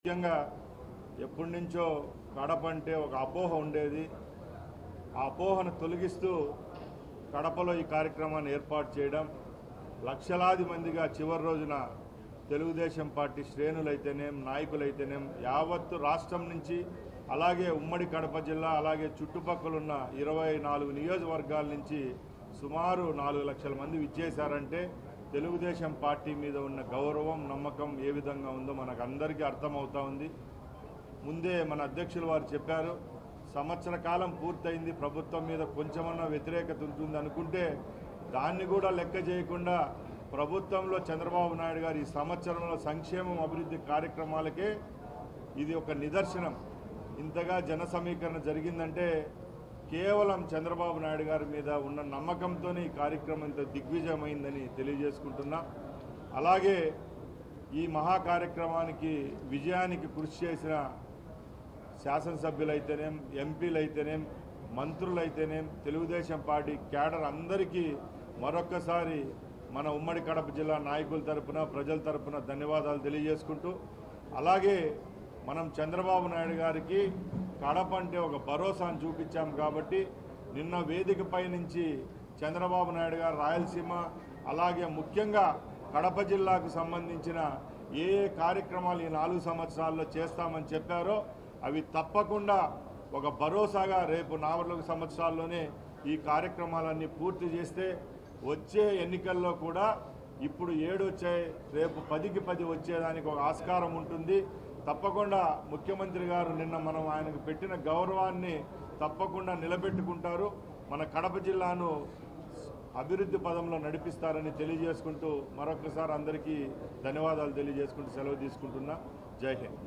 ముఖ్యంగా ఎప్పటి నుంచో కడప అంటే ఒక అపోహ ఉండేది. ఆ అపోహను తొలగిస్తూ కడపలో ఈ కార్యక్రమాన్ని ఏర్పాటు చేయడం, లక్షలాది మందిగా చివరి రోజున తెలుగుదేశం పార్టీ శ్రేణులైతేనేం నాయకులైతేనేం యావత్తు రాష్ట్రం నుంచి అలాగే ఉమ్మడి కడప జిల్లా అలాగే చుట్టుపక్కలున్న 24 నియోజకవర్గాల నుంచి సుమారు 4 లక్షల మంది విచ్చేశారంటే తెలుగుదేశం పార్టీ మీద ఉన్న గౌరవం నమ్మకం ఏ విధంగా ఉందో మనకు అందరికీ అర్థమవుతా ఉంది. ముందే మన అధ్యక్షులు వారు చెప్పారు, సంవత్సర కాలం పూర్తయింది, ప్రభుత్వం మీద కొంచెమన్నా వ్యతిరేకత ఉంటుంది అనుకుంటే దాన్ని కూడా లెక్క చేయకుండా ప్రభుత్వంలో చంద్రబాబు నాయుడు గారు ఈ సంవత్సరంలో సంక్షేమం అభివృద్ధి కార్యక్రమాలకే ఇది ఒక నిదర్శనం. ఇంతగా జన సమీకరణ జరిగిందంటే కేవలం చంద్రబాబు నాయుడు గారి మీద ఉన్న నమ్మకంతోనే ఈ కార్యక్రమం ఇంత దిగ్విజయమైందని తెలియజేసుకుంటున్నా. అలాగే ఈ మహా కార్యక్రమానికి విజయానికి కృషి చేసిన శాసనసభ్యులైతేనేం ఎంపీలైతేనేం మంత్రులైతేనేం తెలుగుదేశం పార్టీ క్యాడర్ అందరికీ మరొక్కసారి మన ఉమ్మడి కడప జిల్లా నాయకుల తరపున ప్రజల తరపున ధన్యవాదాలు తెలియజేసుకుంటూ, అలాగే మనం చంద్రబాబు నాయుడు గారికి కడప అంటే ఒక భరోసాను చూపించాం కాబట్టి నిన్న వేదికపై నుంచి చంద్రబాబు నాయుడు గారు రాయలసీమ అలాగే ముఖ్యంగా కడప జిల్లాకు సంబంధించిన ఏ కార్యక్రమాలు ఈ 4 సంవత్సరాల్లో చేస్తామని చెప్పారో అవి తప్పకుండా ఒక భరోసాగా రేపు 4 సంవత్సరాల్లోనే ఈ కార్యక్రమాలన్నీ పూర్తి చేస్తే వచ్చే ఎన్నికల్లో కూడా ఇప్పుడు 7 వచ్చాయి, రేపు 10కి 10 వచ్చేదానికి ఒక ఆస్కారం ఉంటుంది. తప్పకుండా ముఖ్యమంత్రి గారు నిన్న మనం ఆయనకు పెట్టిన గౌరవాన్ని తప్పకుండా నిలబెట్టుకుంటారు, మన కడప జిల్లాను అభివృద్ధి పదంలో నడిపిస్తారని తెలియజేసుకుంటూ మరొకసారి అందరికీ ధన్యవాదాలు తెలియజేసుకుంటూ సెలవు తీసుకుంటున్నా. జై హింద్.